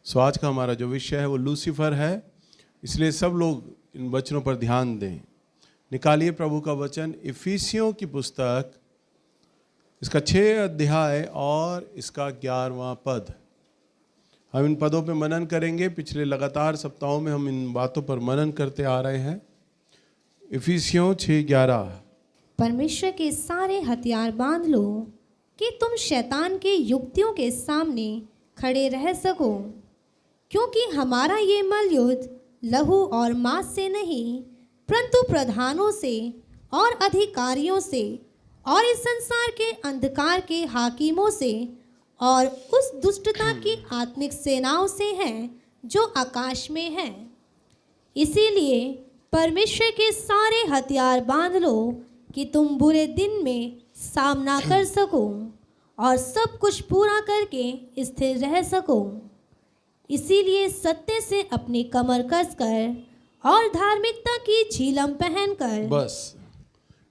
सो आज का हमारा जो विषय है वो लूसीफर है, इसलिए सब लोग इन वचनों पर ध्यान दें। निकालिए प्रभु का वचन, इफिसियों की पुस्तक, इसका 6 अध्याय और इसका 11वां पद। हम इन पदों पे मनन करेंगे। पिछले लगातार सप्ताहों में हम इन बातों पर मनन करते आ रहे हैं। इफिसियों 6:11। परमेश्वर के सारे हथियार बांध लो कि तुम शैतान के युक्तियों के सामने खड़े रह सको, क्योंकि हमारा ये मल युद्ध लहू और मांस से नहीं, परंतु प्रधानों से और अधिकारियों से और इस संसार के अंधकार के हाकिमों से और उस दुष्टता की आत्मिक सेनाओं से है जो आकाश में है। इसीलिए परमेश्वर के सारे हथियार बांध लो कि तुम बुरे दिन में सामना कर सको और सब कुछ पूरा करके स्थिर रह सको। इसीलिए सत्य से अपनी कमर कसकर और धार्मिकता की झिलम पहनकर। बस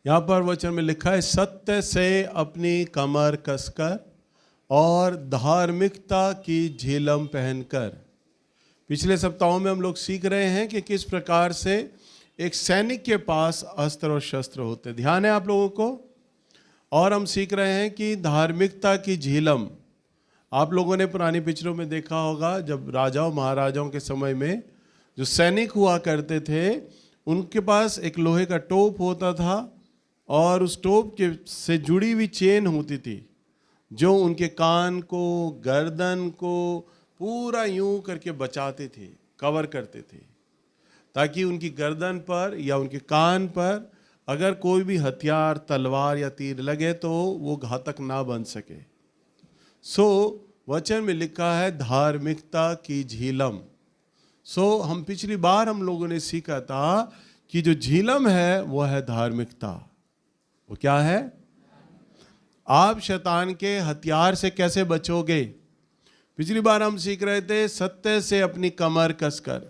यहाँ पर वचन में लिखा है, सत्य से अपनी कमर कसकर और धार्मिकता की झिलम पहनकर। पिछले सप्ताहों में हम लोग सीख रहे हैं कि किस प्रकार से एक सैनिक के पास अस्त्र और शस्त्र होते। ध्यान है आप लोगों को। और हम सीख रहे हैं कि धार्मिकता की झिलम, आप लोगों ने पुरानी पिक्चरों में देखा होगा, जब राजाओं महाराजाओं के समय में जो सैनिक हुआ करते थे, उनके पास एक लोहे का टोप होता था और उस टोप के से जुड़ी हुई चेन होती थी, जो उनके कान को, गर्दन को पूरा यूं करके बचाते थे, कवर करते थे, ताकि उनकी गर्दन पर या उनके कान पर अगर कोई भी हथियार, तलवार या तीर लगे तो वो घातक ना बन सके। वचन में लिखा है धार्मिकता की झिलम। हम पिछली बार हम लोगों ने सीखा था कि जो झिलम है वो है धार्मिकता। वो क्या है? आप शैतान के हथियार से कैसे बचोगे? पिछली बार हम सीख रहे थे सत्य से अपनी कमर कसकर,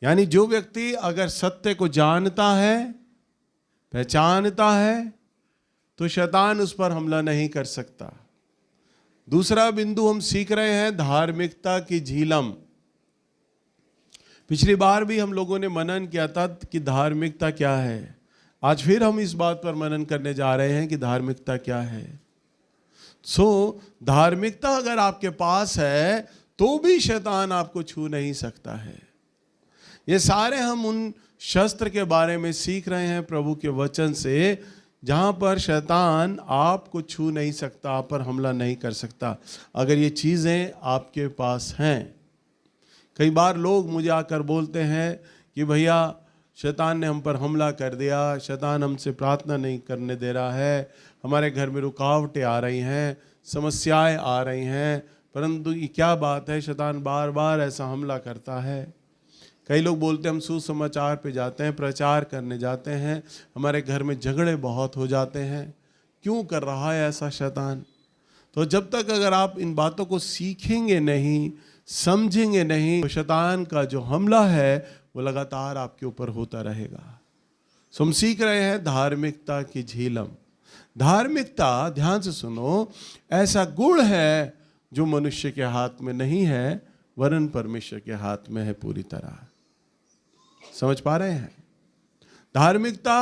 यानी जो व्यक्ति अगर सत्य को जानता है, पहचानता है, तो शैतान उस पर हमला नहीं कर सकता। दूसरा बिंदु हम सीख रहे हैं धार्मिकता की झिलम। पिछली बार भी हम लोगों ने मनन किया था कि धार्मिकता क्या है। आज फिर हम इस बात पर मनन करने जा रहे हैं कि धार्मिकता क्या है। धार्मिकता अगर आपके पास है तो भी शैतान आपको छू नहीं सकता है। ये सारे हम उन शस्त्र के बारे में सीख रहे हैं प्रभु के वचन से, जहाँ पर शैतान आपको छू नहीं सकता, आप पर हमला नहीं कर सकता, अगर ये चीज़ें आपके पास हैं। कई बार लोग मुझे आकर बोलते हैं कि भैया शैतान ने हम पर हमला कर दिया, शैतान हमसे प्रार्थना नहीं करने दे रहा है, हमारे घर में रुकावटें आ रही हैं, समस्याएं आ रही हैं, परंतु ये क्या बात है, शैतान बार बार ऐसा हमला करता है। कई लोग बोलते हैं हम सुसमाचार पे जाते हैं, प्रचार करने जाते हैं, हमारे घर में झगड़े बहुत हो जाते हैं, क्यों कर रहा है ऐसा शैतान? तो जब तक अगर आप इन बातों को सीखेंगे नहीं, समझेंगे नहीं, तो शैतान का जो हमला है वो लगातार आपके ऊपर होता रहेगा। हम सीख रहे हैं धार्मिकता की झिलम। धार्मिकता, ध्यान से सुनो, ऐसा गुण है जो मनुष्य के हाथ में नहीं है, वरन परमेश्वर के हाथ में है पूरी तरह। समझ पा रहे हैं? धार्मिकता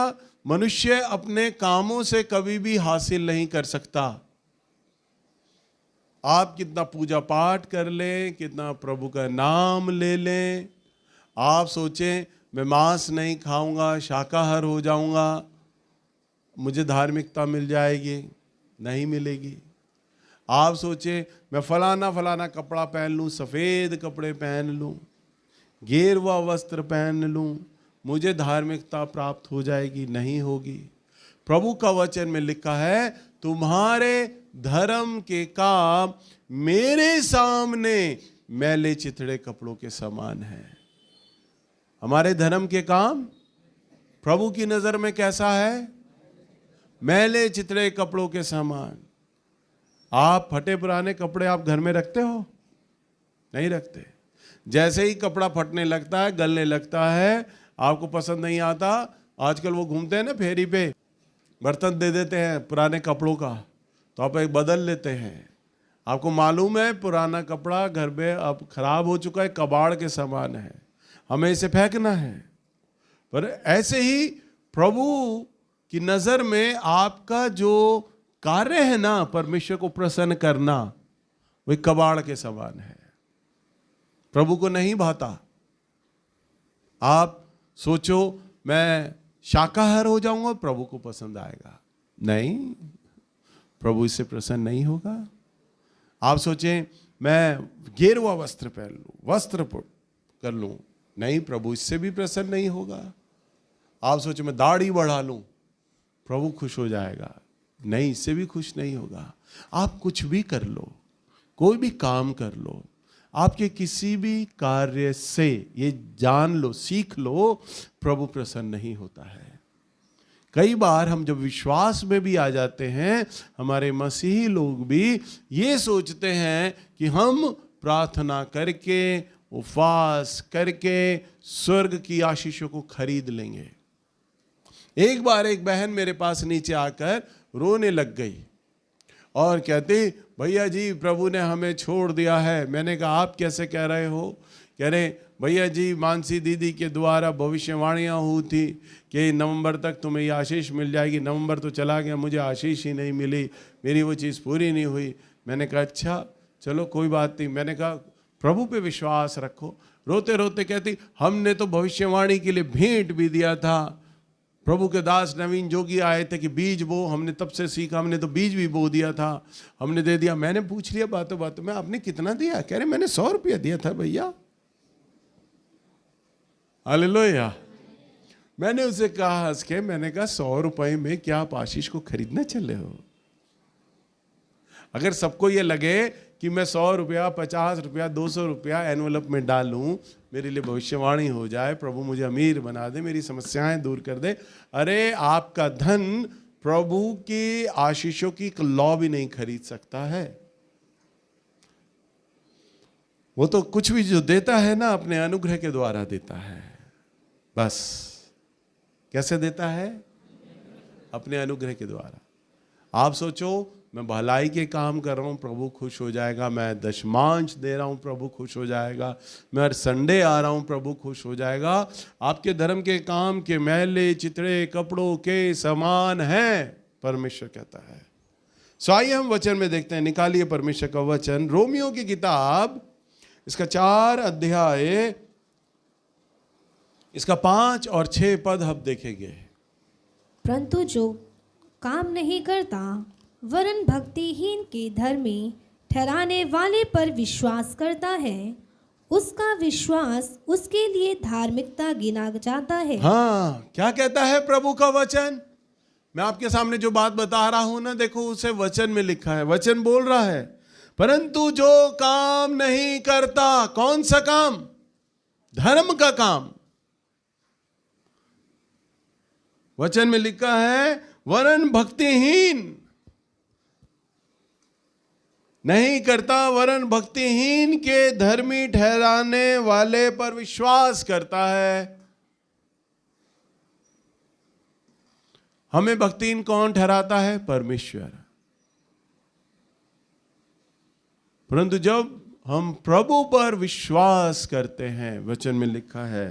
मनुष्य अपने कामों से कभी भी हासिल नहीं कर सकता। आप कितना पूजा पाठ कर लें, कितना प्रभु का नाम ले लें, आप सोचें मैं मांस नहीं खाऊंगा, शाकाहार हो जाऊंगा, मुझे धार्मिकता मिल जाएगी, नहीं मिलेगी। आप सोचें मैं फलाना फलाना कपड़ा पहन लूं, सफ़ेद कपड़े पहन लूं, गेरुआ वस्त्र पहन लूं, मुझे धार्मिकता प्राप्त हो जाएगी, नहीं होगी। प्रभु का वचन में लिखा है तुम्हारे धर्म के काम मेरे सामने मैले चिथड़े कपड़ों के समान है। हमारे धर्म के काम प्रभु की नजर में कैसा है? मैले चिथड़े कपड़ों के समान। आप फटे पुराने कपड़े आप घर में रखते हो? नहीं रखते। जैसे ही कपड़ा फटने लगता है, गलने लगता है, आपको पसंद नहीं आता, आजकल वो घूमते हैं ना फेरी पे, बर्तन दे देते हैं पुराने कपड़ों का, तो आप एक बदल लेते हैं। आपको मालूम है पुराना कपड़ा घर में अब खराब हो चुका है, कबाड़ के समान है, हमें इसे फेंकना है। पर ऐसे ही प्रभु की नजर में आपका जो कार्य है ना, परमेश्वर को प्रसन्न करना, वही कबाड़ के समान है, प्रभु को नहीं भाता। आप सोचो मैं शाकाहार हो जाऊंगा, प्रभु को पसंद आएगा, नहीं, प्रभु इससे प्रसन्न नहीं होगा। आप सोचें मैं गेरुआ वस्त्र पहन लूं, वस्त्र कर लूं, नहीं, प्रभु इससे भी प्रसन्न नहीं होगा। आप सोचें मैं दाढ़ी बढ़ा लूं, प्रभु खुश हो जाएगा, नहीं, इससे भी खुश नहीं होगा। आप कुछ भी कर लो, कोई भी काम कर लो, आपके किसी भी कार्य से ये जान लो, सीख लो, प्रभु प्रसन्न नहीं होता है। कई बार हम जब विश्वास में भी आ जाते हैं, हमारे मसीही लोग भी ये सोचते हैं कि हम प्रार्थना करके, उपवास करके स्वर्ग की आशीषों को खरीद लेंगे। एक बार एक बहन मेरे पास नीचे आकर रोने लग गई और कहती, भैया जी प्रभु ने हमें छोड़ दिया है। मैंने कहा आप कैसे कह रहे हो? कह रहे भैया जी मानसी दीदी के द्वारा भविष्यवाणियाँ हुई थी कि नवंबर तक तुम्हें ये आशीष मिल जाएगी। नवंबर तो चला गया, मुझे आशीष ही नहीं मिली, मेरी वो चीज़ पूरी नहीं हुई। मैंने कहा अच्छा चलो कोई बात नहीं। मैंने कहा प्रभु पे विश्वास रखो। रोते रोते कहती हमने तो भविष्यवाणी के लिए भेंट भी दिया था, प्रभु के दास नवीन जोगी आए थे कि बीज बो, हमने तब से सीखा, हमने तो बीज भी बो दिया था, हमने दे दिया। मैंने पूछ लिया बातों बातों में आपने कितना दिया? कह रहे मैंने 100 रुपया दिया था भैया। हालेलुया। मैंने उसे कहा हंस के, मैंने कहा 100 रुपए में क्या आप आशीष को खरीदने चले हो? अगर सबको ये लगे कि मैं 100 रुपया, 50 रुपया, 200 रुपया एनवलप में डालूं, मेरे लिए भविष्यवाणी हो जाए, प्रभु मुझे अमीर बना दे, मेरी समस्याएं दूर कर दे, अरे आपका धन प्रभु की आशीषों की लौ भी नहीं खरीद सकता है। वो तो कुछ भी जो देता है ना अपने अनुग्रह के द्वारा देता है। बस कैसे देता है? अपने अनुग्रह के द्वारा। आप सोचो मैं भलाई के काम कर रहा हूँ, प्रभु खुश हो जाएगा। मैं दशमांश दे रहा हूँ, प्रभु खुश हो जाएगा। मैं हर संडे आ रहा हूँ, प्रभु खुश हो जाएगा। आपके धर्म के काम के मैले चितड़े कपड़ों के समान हैं, परमेश्वर कहता है। सो आइए हम वचन में देखते हैं। निकालिए परमेश्वर का वचन, रोमियो की किताब, इसका 4 अध्याय, इसका 5 और 6 पद हम देखेंगे। परंतु जो काम नहीं करता वरन भक्तिहीन के धर्मी ठहराने वाले पर विश्वास करता है, उसका विश्वास उसके लिए धार्मिकता गिना जाता है। हाँ, क्या कहता है प्रभु का वचन? मैं आपके सामने जो बात बता रहा हूं ना, देखो उसे वचन में लिखा है। वचन बोल रहा है परंतु जो काम नहीं करता, कौन सा काम? धर्म का काम। वचन में लिखा है वरन भक्तिहीन नहीं करता, वरन भक्तिहीन के धर्मी ठहराने वाले पर विश्वास करता है। हमें भक्तिहीन कौन ठहराता है? परमेश्वर। परंतु जब हम प्रभु पर विश्वास करते हैं, वचन में लिखा है,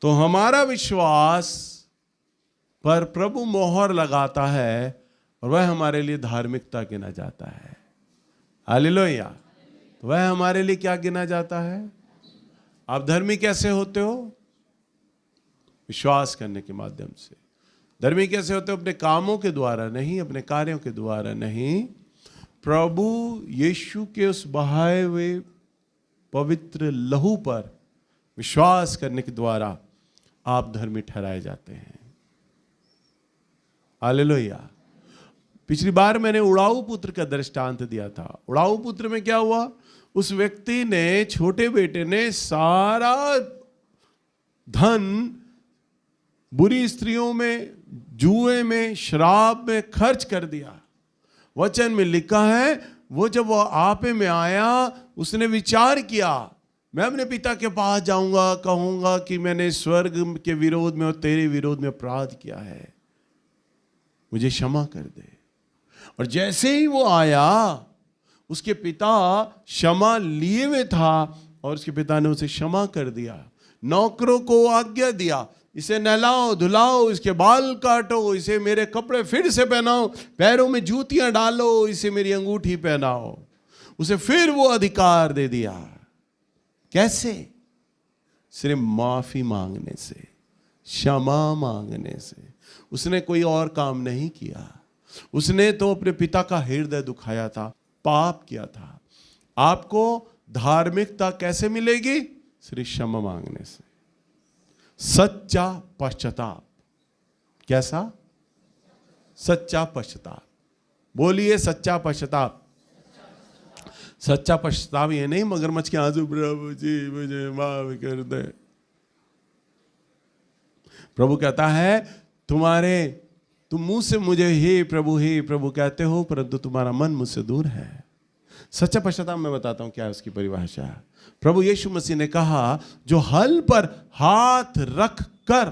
तो हमारा विश्वास पर प्रभु मोहर लगाता है और वह हमारे लिए धार्मिकता गिना जाता है। हालेलुया। तो वह हमारे लिए क्या गिना जाता है? आप धर्मी कैसे होते हो? विश्वास करने के माध्यम से। धर्मी कैसे होते हो? अपने कामों के द्वारा नहीं, अपने कार्यों के द्वारा नहीं, प्रभु यीशु के उस बहाए हुए पवित्र लहू पर विश्वास करने के द्वारा आप धर्मी ठहराए जाते हैं। हालेलुया। पिछली बार मैंने उड़ाऊ पुत्र का दृष्टांत दिया था। उड़ाऊ पुत्र में क्या हुआ? उस व्यक्ति ने, छोटे बेटे ने सारा धन बुरी स्त्रियों में, जुए में, शराब में खर्च कर दिया। वचन में लिखा है वो जब वो आपे में आया, उसने विचार किया मैं अपने पिता के पास जाऊंगा, कहूंगा कि मैंने स्वर्ग के विरोध में और तेरे विरोध में अपराध किया है, मुझे क्षमा कर दे। और जैसे ही वो आया, उसके पिता क्षमा लिए हुए था और उसके पिता ने उसे क्षमा कर दिया। नौकरों को आज्ञा दिया, इसे नहलाओ धुलाओ, इसके बाल काटो, इसे मेरे कपड़े फिर से पहनाओ, पैरों में जूतियां डालो, इसे मेरी अंगूठी पहनाओ। उसे फिर वो अधिकार दे दिया। कैसे? सिर्फ माफी मांगने से, क्षमा मांगने से। उसने कोई और काम नहीं किया। उसने तो अपने पिता का हृदय दुखाया था, पाप किया था। आपको धार्मिकता कैसे मिलेगी? सिर्फ क्षमा मांगने से। सच्चा पश्चाताप। कैसा? सच्चा पश्चाताप। बोलिए सच्चा पश्चाताप। सच्चा पश्चाताप ये नहीं मगरमच्छ के आंसू, प्रभु जी मुझे माफ कर दे। प्रभु कहता है तुम मुंह से मुझे हे प्रभु कहते हो, परंतु तुम्हारा मन मुझसे दूर है। सच्चा पश्चाताप मैं बताता हूं क्या है उसकी परिभाषा। प्रभु यीशु मसीह ने कहा, जो हल पर हाथ रख कर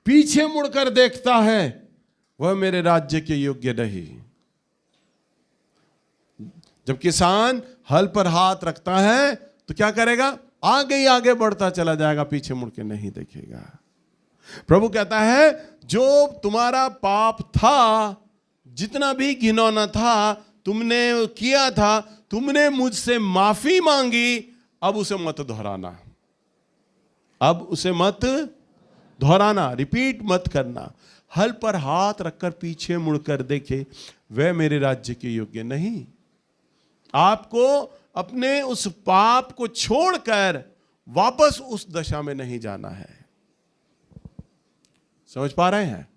पीछे मुड़कर देखता है वह मेरे राज्य के योग्य नहीं। जब किसान हल पर हाथ रखता है तो क्या करेगा? आगे ही आगे बढ़ता चला जाएगा, पीछे मुड़ के नहीं देखेगा। प्रभु कहता है, जो तुम्हारा पाप था, जितना भी घिनौना था, तुमने किया था, तुमने मुझसे माफी मांगी, अब उसे मत दोहराना। अब उसे मत दोहराना, रिपीट मत करना। हल पर हाथ रखकर पीछे मुड़कर देखे वह मेरे राज्य के योग्य नहीं। आपको अपने उस पाप को छोड़कर वापस उस दशा में नहीं जाना है। समझ पा रहे हैं?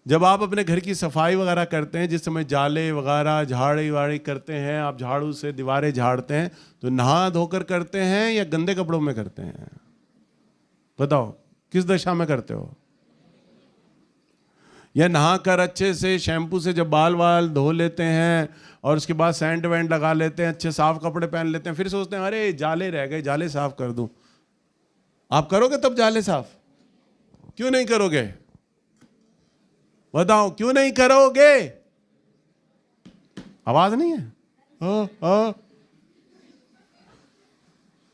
जब आप अपने घर की सफाई वगैरह करते हैं, जिस समय जाले वगैरह झाड़ी वाड़ी करते हैं, आप झाड़ू से दीवारें झाड़ते हैं, तो नहा धोकर करते हैं या गंदे कपड़ों में करते हैं? बताओ किस दशा में करते हो? या नहाकर अच्छे से शैम्पू से जब बाल वाल धो लेते हैं और उसके बाद सेंट वेंट लगा लेते हैं, अच्छे साफ कपड़े पहन लेते हैं, फिर सोचते हैं अरे जाले रह गए, जाले साफ कर दूं। आप करोगे तब जाले साफ? क्यों नहीं करोगे? बताओ क्यों नहीं करोगे? आवाज नहीं है?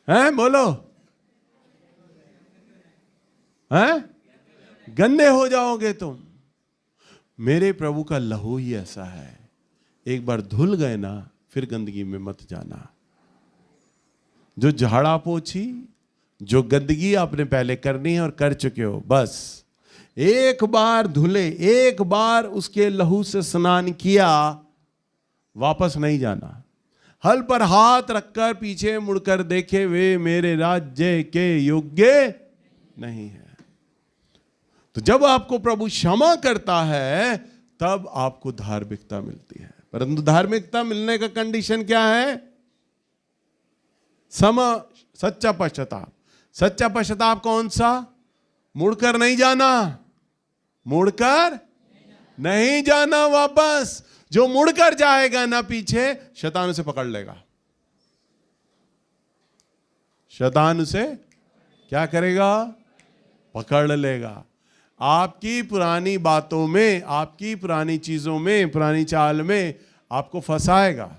हैं बोलो। हैं? गंदे हो जाओगे तुम। मेरे प्रभु का लहू ही ऐसा है, एक बार धुल गए ना फिर गंदगी में मत जाना। जो झाड़ा पोछी, जो गंदगी आपने पहले करनी है और कर चुके हो, बस एक बार धुले, एक बार उसके लहू से स्नान किया, वापस नहीं जाना। हल पर हाथ रखकर पीछे मुड़कर देखे वे मेरे राज्य के योग्य नहीं है। तो जब आपको प्रभु क्षमा करता है तब आपको धार्मिकता मिलती है। परंतु धार्मिकता मिलने का कंडीशन क्या है? सच्चा पश्चाताप। सच्चा पश्चाताप कौन सा? मुड़कर नहीं जाना, मुड़कर नहीं जाना वापस। जो मुड़कर जाएगा ना पीछे, शैतान उसे पकड़ लेगा। शैतान उसे क्या करेगा? पकड़ लेगा। आपकी पुरानी बातों में, आपकी पुरानी चीजों में, पुरानी चाल में आपको फंसाएगा।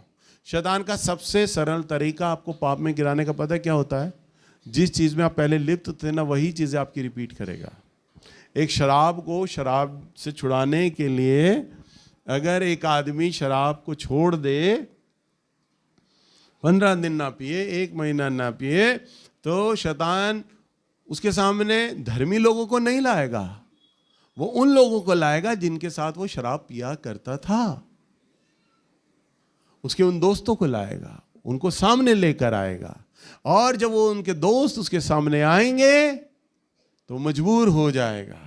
शैतान का सबसे सरल तरीका आपको पाप में गिराने का पता है क्या होता है? जिस चीज में आप पहले लिप्त थे ना, वही चीजें आपकी रिपीट करेगा। एक शराब को शराब से छुड़ाने के लिए अगर एक आदमी शराब को छोड़ दे, 15 दिन ना पिए, 1 महीना ना पिए, तो शैतान उसके सामने धर्मी लोगों को नहीं लाएगा, वो उन लोगों को लाएगा जिनके साथ वो शराब पिया करता था। उसके उन दोस्तों को लाएगा, उनको सामने लेकर आएगा, और जब वो उनके दोस्त उसके सामने आएंगे तो मजबूर हो जाएगा।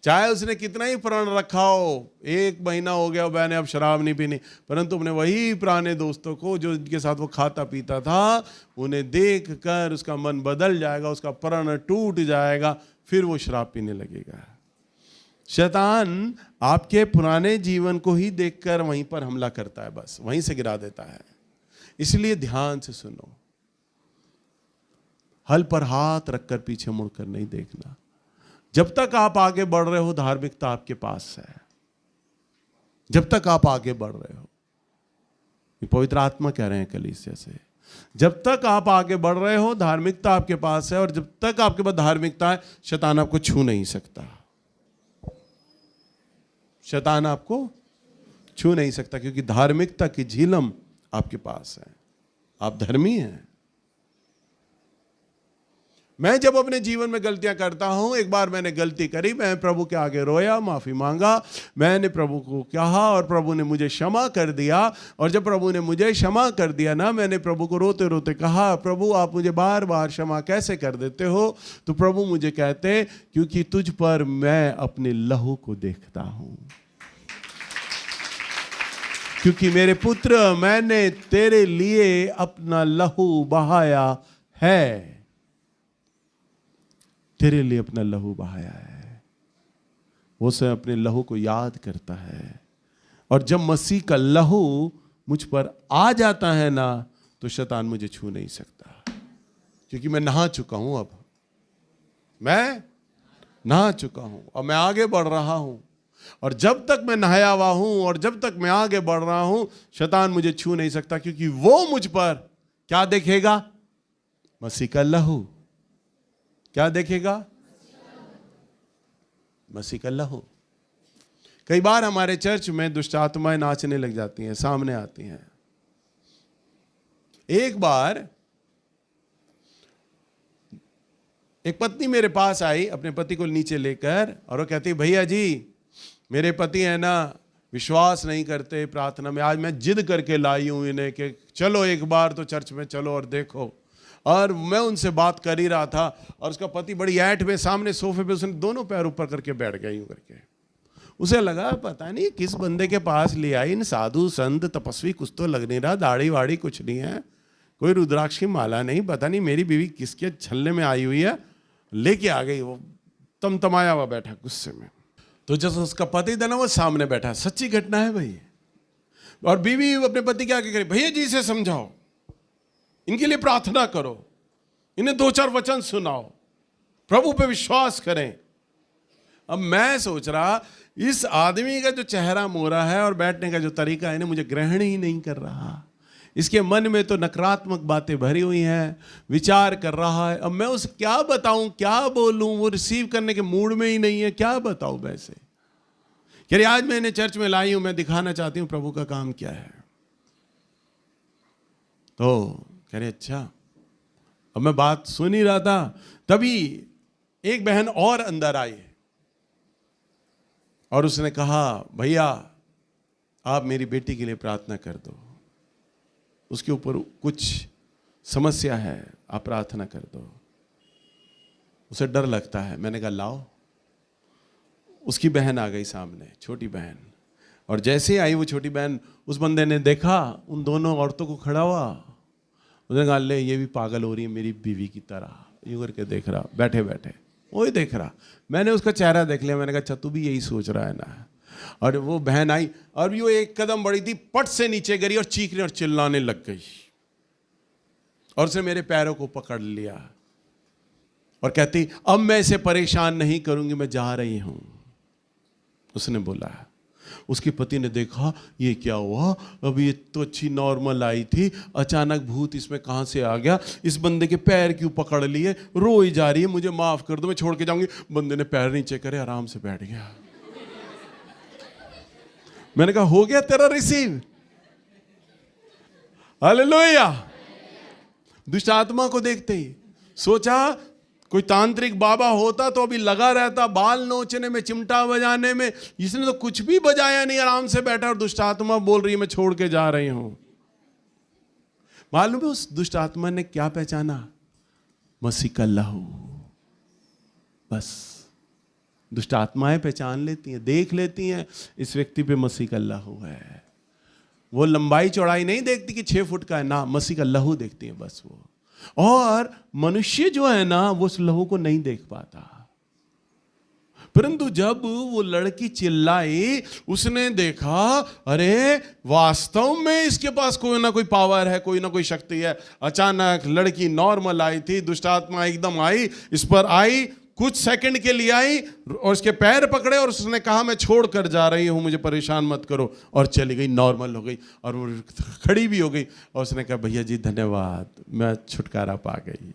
चाहे उसने कितना ही प्रण रखा हो, 1 महीना हो गया मैंने अब शराब नहीं पीनी, परंतु अपने वही पुराने दोस्तों को जो जिनके साथ वो खाता पीता था, उन्हें देखकर उसका मन बदल जाएगा, उसका प्रण टूट जाएगा, फिर वो शराब पीने लगेगा। शैतान आपके पुराने जीवन को ही देखकर वहीं पर हमला करता है, बस वहीं से गिरा देता है। इसलिए ध्यान से सुनो, हल पर हाथ रखकर पीछे मुड़कर नहीं देखना। जब तक आप आगे बढ़ रहे हो, धार्मिकता आपके पास है। जब तक आप आगे बढ़ रहे हो। ये पवित्र आत्मा कह रहे हैं कलीसिया से, जब तक आप आगे बढ़ रहे हो धार्मिकता आपके पास है, और जब तक आपके पास धार्मिकता है शैतान आपको छू नहीं सकता। शैतान आपको छू नहीं सकता, क्योंकि धार्मिकता की झिलम आपके पास है, आप धर्मी हैं। मैं जब अपने जीवन में गलतियां करता हूं, एक बार मैंने गलती करी, मैं प्रभु के आगे रोया, माफी मांगा, मैंने प्रभु को कहा और प्रभु ने मुझे क्षमा कर दिया। और जब प्रभु ने मुझे क्षमा कर दिया ना, मैंने प्रभु को रोते रोते कहा, प्रभु आप मुझे बार बार क्षमा कैसे कर देते हो? तो प्रभु मुझे कहते, क्योंकि तुझ पर मैं अपने लहू को देखता हूं। क्योंकि मेरे पुत्र, मैंने तेरे लिए अपना लहू बहाया है, तेरे लिए अपना लहू बहाया है। वो से अपने लहू को याद करता है। और जब मसीह का लहू मुझ पर आ जाता है ना, तो शैतान मुझे छू नहीं सकता, क्योंकि मैं नहा चुका हूं। अब मैं नहा चुका हूं और मैं आगे बढ़ रहा हूं। और जब तक मैं नहाया हुआ हूं और जब तक मैं आगे बढ़ रहा हूं, शैतान मुझे छू नहीं सकता, क्योंकि वो मुझ पर क्या देखेगा? मसीह का लहू। क्या देखेगा? मसीह का लहू। कई बार हमारे चर्च में दुष्ट आत्माएं नाचने लग जाती हैं, सामने आती हैं। एक बार एक पत्नी मेरे पास आई अपने पति को नीचे लेकर, और वो कहती, भैया जी मेरे पति है ना विश्वास नहीं करते प्रार्थना में, आज मैं जिद करके लाई हूं इन्हें कि चलो एक बार तो चर्च में चलो और देखो। और मैं उनसे बात कर ही रहा था, और उसका पति बड़ी ऐंठ में सामने सोफे पे उसने दोनों पैर ऊपर करके बैठ गया यूं करके। उसे लगा पता नहीं किस बंदे के पास ले आई, इन साधु संत तपस्वी कुछ तो लग नहीं रहा, दाढ़ी वाड़ी कुछ नहीं है, कोई रुद्राक्ष की माला नहीं, पता नहीं मेरी बीवी किसके छल्ले में आई हुई है, लेके आ गई। वो तमतमाया हुआ बैठा गुस्से में। तो जब उसका पति था ना, वो सामने बैठा, सच्ची घटना है भाई। और बीवी अपने पति के आगे करी, भैया जी से समझाओ, इनके लिए प्रार्थना करो, इन्हें 2-4 वचन सुनाओ, प्रभु पे विश्वास करें। अब मैं सोच रहा, इस आदमी का जो चेहरा मोरा है और बैठने का जो तरीका है ना, मुझे ग्रहण ही नहीं कर रहा। इसके मन में तो नकारात्मक बातें भरी हुई हैं, विचार कर रहा है। अब मैं उसे क्या बताऊं, क्या बोलूं? वो रिसीव करने के मूड में ही नहीं है, क्या बताऊं वैसे? कह रही आज मैंने चर्च में लाई हूं, मैं दिखाना चाहती हूं प्रभु का काम क्या है। तो कह रहे अच्छा। अब मैं बात सुन ही रहा था, तभी एक बहन और अंदर आई और उसने कहा, भैया आप मेरी बेटी के लिए प्रार्थना कर दो, उसके ऊपर कुछ समस्या है, आप प्रार्थना कर दो, उसे डर लगता है। मैंने कहा लाओ। उसकी बहन आ गई सामने, छोटी बहन, और जैसे आई वो छोटी बहन, उस बंदे ने देखा उन दोनों औरतों को खड़ा हुआ, उसने कहा ले ये भी पागल हो रही है मेरी बीवी की तरह, यूं करके देख रहा, बैठे बैठे वही देख रहा। मैंने उसका चेहरा देख लिया, मैंने कहा अच्छा तू भी यही सोच रहा है ना। और वो बहन आई और वो एक कदम बढ़ी थी, पट से नीचे गिरी और चीखने और चिल्लाने लग गई, और उसने मेरे पैरों को पकड़ लिया और कहती अब मैं इसे परेशान नहीं करूंगी, मैं जा रही हूं। उसने बोला। उसके पति ने देखा ये क्या हुआ, अभी ये तो अच्छी नॉर्मल आई थी, अचानक भूत इसमें कहां से आ गया, इस बंदे के पैर क्यों पकड़ लिए, रोई जा रही है, मुझे माफ कर दो मैं छोड़ के जाऊंगी। बंदे ने पैर नीचे करे, आराम से बैठ गया। मैंने कहा हो गया तेरा रिसीव, हालेलुया। दुष्ट आत्मा को देखते ही सोचा कोई तांत्रिक बाबा होता तो अभी लगा रहता बाल नोचने में, चिमटा बजाने में, इसने तो कुछ भी बजाया नहीं, आराम से बैठा, और दुष्ट आत्मा बोल रही है मैं छोड़ के जा रही हूं। मालूम है उस दुष्ट आत्मा ने क्या पहचाना? मसीह का लहू। बस दुष्ट आत्माएं पहचान लेती हैं, देख लेती हैं इस व्यक्ति पे मसीह का लहू है। वो लंबाई चौड़ाई नहीं देखती कि 6 फुट का है ना, मसीह का लहू देखती है बस वो। और मनुष्य जो है ना वो उस लहू को नहीं देख पाता। परंतु जब वो लड़की चिल्लाई, उसने देखा अरे वास्तव में इसके पास कोई ना कोई पावर है, कोई ना कोई शक्ति है। अचानक लड़की नॉर्मल आई थी, दुष्ट आत्मा एकदम आई, इस पर आई, कुछ सेकंड के लिए आई और उसके पैर पकड़े और उसने कहा मैं छोड़ कर जा रही हूं, मुझे परेशान मत करो, और चली गई, नॉर्मल हो गई और वो खड़ी भी हो गई और उसने कहा भैया जी धन्यवाद, मैं छुटकारा पा गई।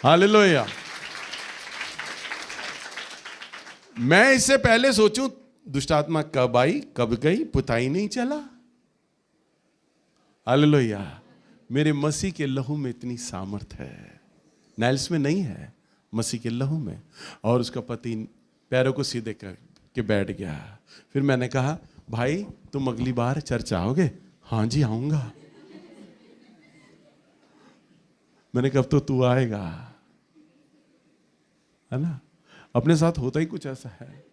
हालेलुया। मैं इससे पहले सोचूं दुष्ट आत्मा कब आई कब गई, पता ही नहीं चला। हालेलुया। मेरे मसीह के लहू में इतनी सामर्थ है, नाइल्स में नहीं है, मसीह के लहू में। और उसका पति पैरों को सीधे करके बैठ गया। फिर मैंने कहा भाई तुम अगली बार चर्च आओगे? हाँ जी आऊंगा। मैंने कहा अब तो तू आएगा, है ना। अपने साथ होता ही कुछ ऐसा है,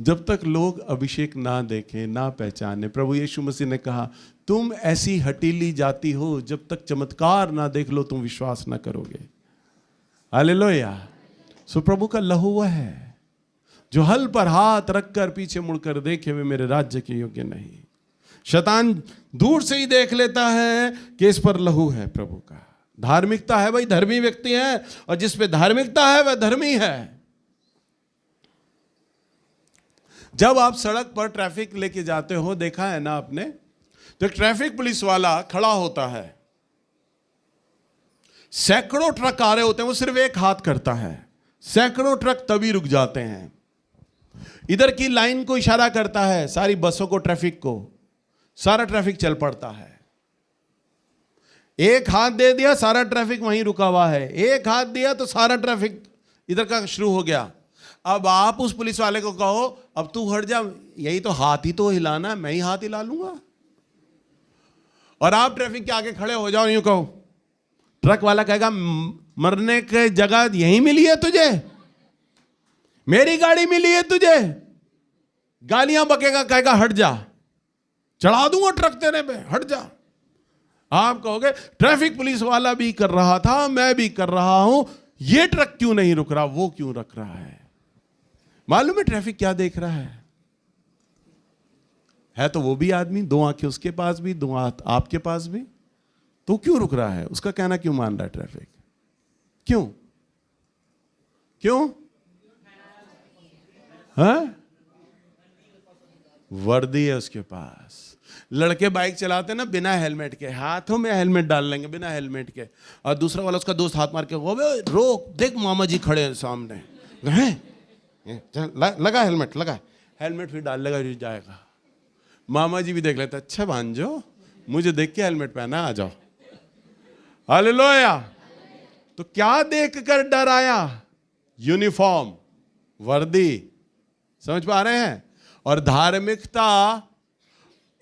जब तक लोग अभिषेक ना देखें ना पहचाने। प्रभु यीशु मसीह ने कहा तुम ऐसी हटीली जाति हो, जब तक चमत्कार ना देख लो तुम विश्वास ना करोगे। हालेलुया। सो प्रभु का लहू वह है जो हल पर हाथ रखकर पीछे मुड़कर देखे वे मेरे राज्य के योग्य नहीं। शैतान दूर से ही देख लेता है कि इस पर लहू है प्रभु का। धार्मिकता है भाई, धर्मी व्यक्ति है, और जिस पे धार्मिकता है वह धर्मी है। जब आप सड़क पर ट्रैफिक लेके जाते हो, देखा है ना आपने, तो ट्रैफिक पुलिस वाला खड़ा होता है, सैकड़ों ट्रक आ रहे होते हैं, वो सिर्फ एक हाथ करता है, सैकड़ों ट्रक तभी रुक जाते हैं। इधर की लाइन को इशारा करता है, सारी बसों को, ट्रैफिक को, सारा ट्रैफिक चल पड़ता है। एक हाथ दे दिया, सारा ट्रैफिक वहीं रुका हुआ है। एक हाथ दिया तो सारा ट्रैफिक इधर का शुरू हो गया। अब आप उस पुलिस वाले को कहो अब तू हट जा, यही तो हाथ ही तो हिलाना, मैं ही हाथ हिला लूंगा। और आप ट्रैफिक के आगे खड़े हो जाओ, यूं कहो, ट्रक वाला कहेगा मरने की जगह यहीं मिली है तुझे, मेरी गाड़ी मिली है तुझे, गालियां बकेगा, कहेगा हट जा, चढ़ा दूंगा ट्रक तेरे पे, हट जा। आप कहोगे ट्रैफिक पुलिस वाला भी कर रहा था, मैं भी कर रहा हूं, ये ट्रक क्यों नहीं रुक रहा, वो क्यों रुक रहा है? मालूम है ट्रैफिक क्या देख रहा है तो वो भी आदमी, दो आंखें उसके पास भी, दो हाथ आपके पास भी, तो क्यों रुक रहा है? उसका कहना क्यों मान रहा है ट्रैफिक? क्यों क्यों? हाँ? वर्दी है उसके पास। लड़के बाइक चलाते ना बिना हेलमेट के, हाथों में हेलमेट डाल लेंगे बिना हेलमेट के, और दूसरा वाला उसका दोस्त हाथ मार के वो रोक, देख मामा जी खड़े हैं सामने, लगा हेलमेट, लगा हेलमेट, फिर डाल लेगा, जाएगा। मामा जी भी देख लेते, अच्छा भांजो मुझे देख के हेलमेट पहना, आ जाओ। हालेलुया। तो क्या देख कर डर आया? यूनिफॉर्म, वर्दी। समझ पा रहे हैं? और धार्मिकता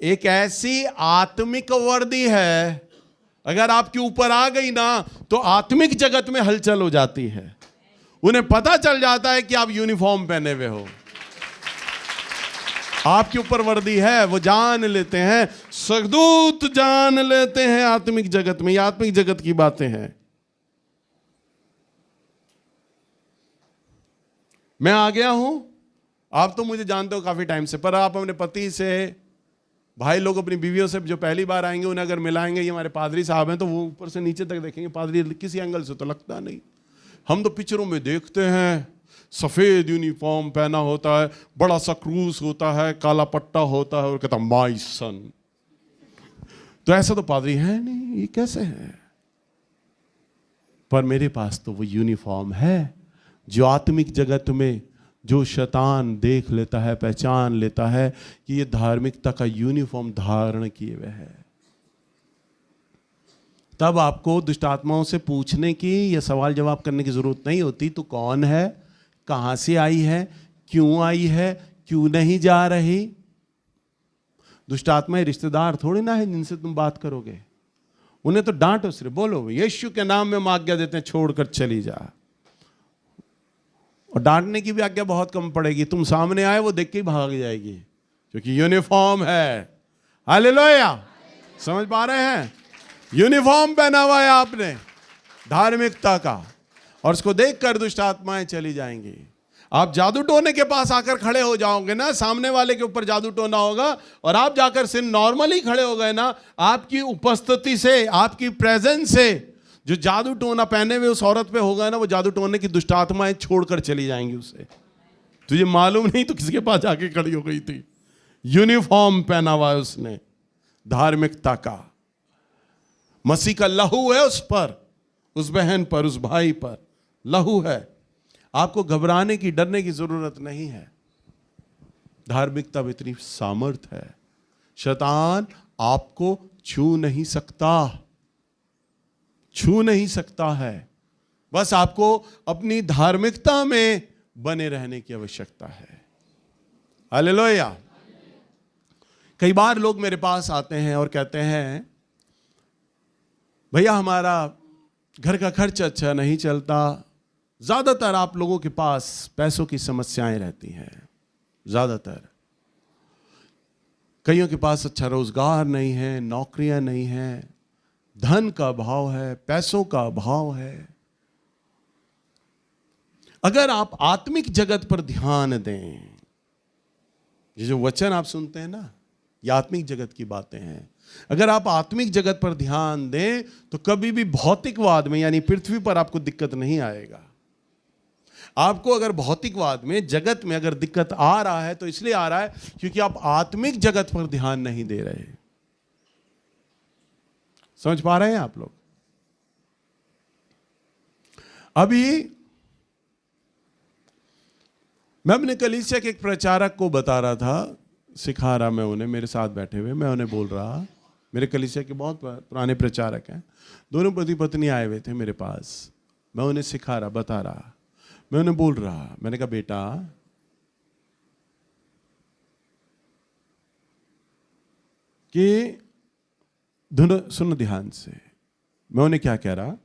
एक ऐसी आत्मिक वर्दी है, अगर आपके ऊपर आ गई ना तो आत्मिक जगत में हलचल हो जाती है। उन्हें पता चल जाता है कि आप यूनिफॉर्म पहने हुए हो, आपके ऊपर वर्दी है, वो जान लेते हैं, स्वर्गदूत जान लेते हैं आत्मिक जगत में। ये आत्मिक जगत की बातें हैं। मैं आ गया हूं, आप तो मुझे जानते हो काफी टाइम से, पर आप अपने पति से, भाई लोग अपनी बीवियों से जो पहली बार आएंगे उन्हें अगर मिलाएंगे, ये हमारे पादरी साहब हैं, तो वो ऊपर से नीचे तक देखेंगे, पादरी किसी एंगल से तो लगता नहीं। हम तो पिक्चरों में देखते हैं, सफेद यूनिफॉर्म पहना होता है, बड़ा सा क्रूस होता है, काला पट्टा होता है, और कहता माय सन। तो ऐसा तो पादरी है नहीं, ये कैसे है? पर मेरे पास तो वो यूनिफॉर्म है जो आत्मिक जगत में जो शैतान देख लेता है, पहचान लेता है कि ये धार्मिकता का यूनिफॉर्म धारण किए हुए है। तब आपको दुष्ट आत्माओं से पूछने की या सवाल जवाब करने की जरूरत नहीं होती, तो कौन है, कहां से आई है, क्यों आई है, क्यों नहीं जा रही। दुष्ट आत्माएं रिश्तेदार थोड़ी ना है जिनसे तुम बात करोगे। उन्हें तो डांटो, सिर्फ बोलो यीशु के नाम में हम आज्ञा देते हैं, छोड़कर चली जा। और डांटने की भी आज्ञा बहुत कम पड़ेगी, तुम सामने आए वो देख के ही भाग जाएगी, क्योंकि यूनिफॉर्म है। हालेलुया। समझ पा रहे हैं? यूनिफॉर्म पहना हुआ है आपने धार्मिकता का, और उसको देखकर दुष्ट आत्माएं चली जाएंगी। आप जादू टोने के पास आकर खड़े हो जाओगे ना, सामने वाले के ऊपर जादू टोना होगा, और आप जाकर सिर्फ नॉर्मली खड़े हो गए ना, आपकी उपस्थिति से, आपकी प्रेजेंस से जो जादू टोना पहने हुए उस औरत पे होगा ना, वो जादू टोने की दुष्ट आत्माएं छोड़कर चली जाएंगी उसे। तुझे मालूम नहीं तो किसके पास जाके खड़ी हो गई थी। यूनिफॉर्म पहना हुआ है उसने धार्मिकता का। मसीह का लहू है उस पर, उस बहन पर, उस भाई पर लहू है। आपको घबराने की, डरने की जरूरत नहीं है। धार्मिकता में इतनी सामर्थ है, शैतान आपको छू नहीं सकता, छू नहीं सकता है। बस आपको अपनी धार्मिकता में बने रहने की आवश्यकता है। हालेलुया। कई बार लोग मेरे पास आते हैं और कहते हैं, भैया हमारा घर का खर्च अच्छा नहीं चलता। ज्यादातर आप लोगों के पास पैसों की समस्याएं रहती हैं, ज्यादातर। कईयों के पास अच्छा रोजगार नहीं है, नौकरियां नहीं हैं, धन का अभाव है, पैसों का अभाव है। अगर आप आत्मिक जगत पर ध्यान दें, ये जो वचन आप सुनते हैं ना, ये आत्मिक जगत की बातें हैं। अगर आप आत्मिक जगत पर ध्यान दें तो कभी भी भौतिकवाद में, यानी पृथ्वी पर, आपको दिक्कत नहीं आएगा। आपको अगर भौतिकवाद में, जगत में अगर दिक्कत आ रहा है तो इसलिए आ रहा है क्योंकि आप आत्मिक जगत पर ध्यान नहीं दे रहे। समझ पा रहे हैं आप लोग? अभी मैं अपने कलीसिया के एक प्रचारक को बता रहा था, सिखा रहा मैं उन्हें, मेरे साथ बैठे हुए मैं उन्हें बोल रहा, मेरे कलीसिया के बहुत पुराने प्रचारक हैं, दोनों पति पत्नी आए हुए थे मेरे पास। मैं उन्हें सिखा रहा, बता रहा, मैं उन्हें बोल रहा, मैंने कहा बेटा कि सुनो ध्यान से। मैं उन्हें क्या कह रहा,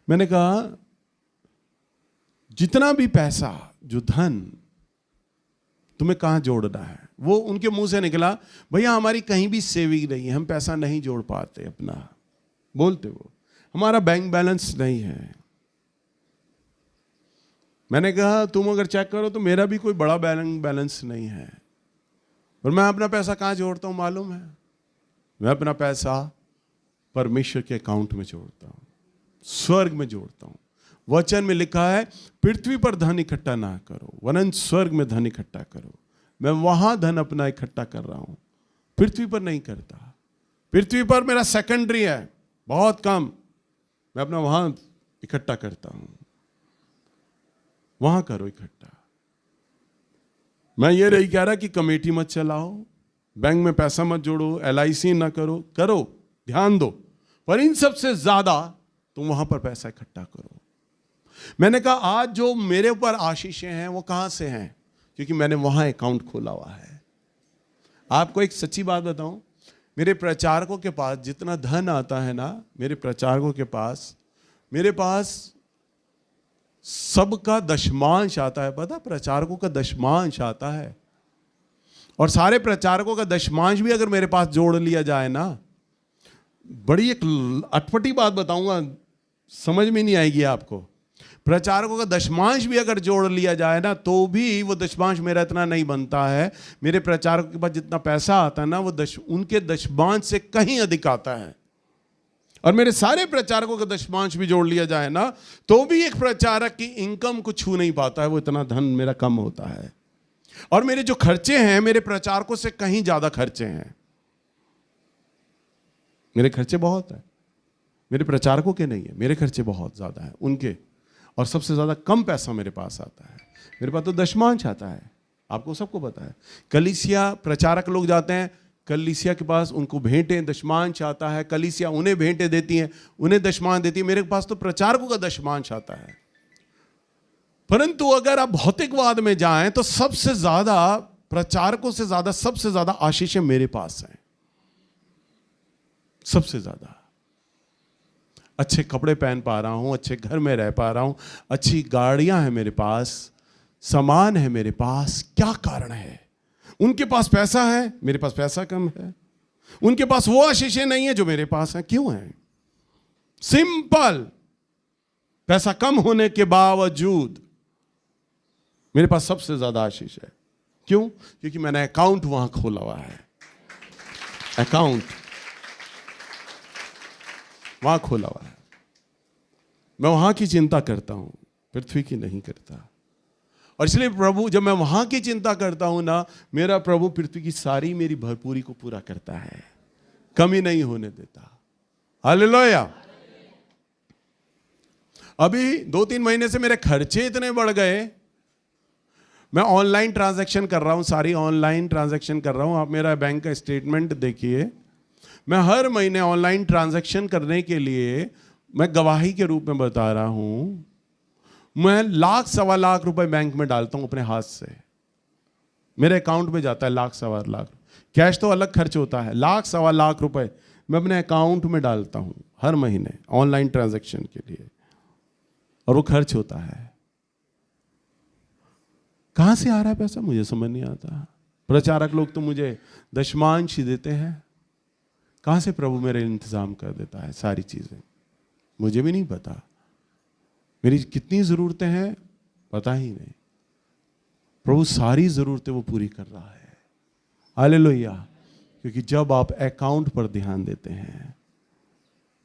मैंने कहा जितना भी पैसा, जो धन तुम्हें कहां जोड़ना है, वो उनके मुंह से निकला, भैया हमारी कहीं भी सेविंग नहीं है, हम पैसा नहीं जोड़ पाते अपना, बोलते वो, हमारा बैंक बैलेंस नहीं है। मैंने कहा तुम अगर चेक करो तो मेरा भी कोई बड़ा बैंक बैलेंस नहीं है, और मैं अपना पैसा कहां जोड़ता हूं मालूम है? मैं अपना पैसा परमेश्वर के अकाउंट में जोड़ता हूं, स्वर्ग में जोड़ता हूं। वचन में लिखा है पृथ्वी पर धन इकट्ठा ना करो, वरन स्वर्ग में धन इकट्ठा करो। मैं वहां धन अपना इकट्ठा कर रहा हूं, पृथ्वी पर नहीं करता। पृथ्वी पर मेरा सेकेंडरी है, बहुत कम, मैं अपना वहां इकट्ठा करता हूं। वहां करो इकट्ठा। मैं ये नहीं कह रहा कि कमेटी मत चलाओ, बैंक में पैसा मत जोड़ो, LIC ना करो, करो, ध्यान दो, पर इन सबसे ज्यादा तुम वहां पर पैसा इकट्ठा करो। मैंने कहा आज जो मेरे ऊपर आशीषें हैं वो कहां से हैं? क्योंकि मैंने वहां अकाउंट खोला हुआ है। आपको एक सच्ची बात बताऊं, मेरे प्रचारकों के पास जितना धन आता है ना, मेरे प्रचारकों के पास, मेरे पास सबका दशमांश आता है। पता, प्रचारकों का दशमांश आता है, और सारे प्रचारकों का दशमांश भी अगर मेरे पास जोड़ लिया जाए ना, बड़ी एक अटपटी बात बताऊंगा, समझ में नहीं आएगी आपको। प्रचारकों का दशमांश भी अगर जोड़ लिया जाए ना, तो भी वो दशमांश मेरा इतना नहीं बनता है। मेरे प्रचारकों के पास जितना पैसा आता है ना, वो उनके दशमांश से कहीं अधिक आता है। और मेरे सारे प्रचारकों का दशमांश भी जोड़ लिया जाए ना, तो भी एक प्रचारक की इनकम को छू नहीं पाता है, वो इतना धन मेरा कम होता है। और मेरे जो खर्चे हैं, मेरे प्रचारकों से कहीं ज्यादा खर्चे हैं। मेरे खर्चे बहुत है, मेरे प्रचारकों के नहीं है, मेरे खर्चे बहुत ज्यादा है उनके। और सबसे ज्यादा कम पैसा मेरे पास आता है, मेरे पास तो दशमांश आता है। आपको सबको पता है, कलीसिया प्रचारक लोग जाते हैं, कलीसिया के पास उनको भेंटें, दशमांश आता है, कलीसिया उन्हें भेंटें देती है, उन्हें दशमांश देती है। मेरे पास तो प्रचारकों का दशमांश आता है। परंतु अगर आप भौतिकवाद में जाएं तो सबसे ज्यादा, प्रचारकों से ज्यादा, सबसे ज्यादा आशीषें मेरे पास हैं, सबसे ज्यादा। अच्छे कपड़े पहन पा रहा हूं, अच्छे घर में रह पा रहा हूं, अच्छी गाड़ियां हैं मेरे पास, सामान है मेरे पास। क्या कारण है? उनके पास पैसा है, मेरे पास पैसा कम है। उनके पास वो आशीषें नहीं है जो मेरे पास है। क्यों है? सिंपल, पैसा कम होने के बावजूद मेरे पास सबसे ज्यादा आशीष है। क्यों? क्योंकि मैंने अकाउंट वहां खोला हुआ है, अकाउंट वहां खोला हुआ है। मैं वहां की चिंता करता हूं, पृथ्वी की नहीं करता। और इसलिए प्रभु, जब मैं वहां की चिंता करता हूं ना, मेरा प्रभु पृथ्वी की सारी मेरी भरपूरी को पूरा करता है, कमी नहीं होने देता। हालेलुया। अभी 2-3 महीने से मेरे खर्चे इतने बढ़ गए, मैं ऑनलाइन ट्रांजैक्शन कर रहा हूं, सारी ऑनलाइन ट्रांजैक्शन कर रहा हूं। आप मेरा बैंक का स्टेटमेंट देखिए, मैं हर महीने ऑनलाइन ट्रांजैक्शन करने के लिए मैं गवाही के रूप में बता रहा हूं, मैं 1,00,000-1,25,00,000 रुपए बैंक में डालता हूं अपने हाथ से, मेरे अकाउंट में जाता है 1,00,000-1,25,00,000। कैश तो अलग खर्च होता है, 1,00,000-1,25,00,000 रुपए मैं अपने अकाउंट में डालता हूं हर महीने ऑनलाइन ट्रांजैक्शन के लिए, और वो खर्च होता है। कहां से आ रहा है पैसा मुझे समझ नहीं आता। प्रचारक लोग तो मुझे दशमांश ही देते हैं, कहां से प्रभु मेरे इंतजाम कर देता है सारी चीजें, मुझे भी नहीं पता। मेरी कितनी जरूरतें हैं पता ही नहीं, प्रभु सारी जरूरतें वो पूरी कर रहा है। हालेलुया। क्योंकि जब आप अकाउंट पर ध्यान देते हैं,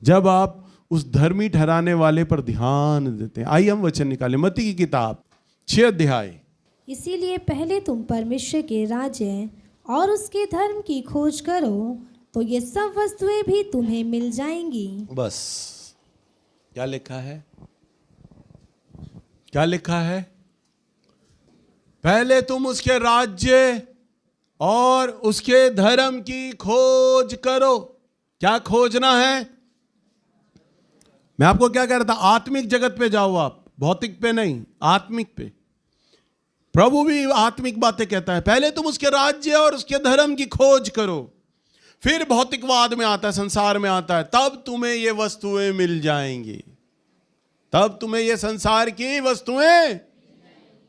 जब आप उस धर्मी ठहराने वाले पर ध्यान देते हैं। आइए हम वचन निकालें, मत्ती की किताब 6 अध्याय। इसीलिए पहले तुम परमेश्वर के राज्य और उसके धर्म की खोज करो, तो ये सब वस्तुएं भी तुम्हें मिल जाएंगी। बस क्या लिखा है, क्या लिखा है? पहले तुम उसके राज्य और उसके धर्म की खोज करो। क्या खोजना है? मैं आपको क्या कह रहा था, आत्मिक जगत पे जाओ आप, भौतिक पे नहीं, आत्मिक पे। प्रभु भी आत्मिक बातें कहता है, पहले तुम उसके राज्य और उसके धर्म की खोज करो, फिर भौतिकवाद में आता है, संसार में आता है, तब तुम्हें ये वस्तुएं मिल जाएंगी। तब तुम्हें ये संसार की वस्तुएं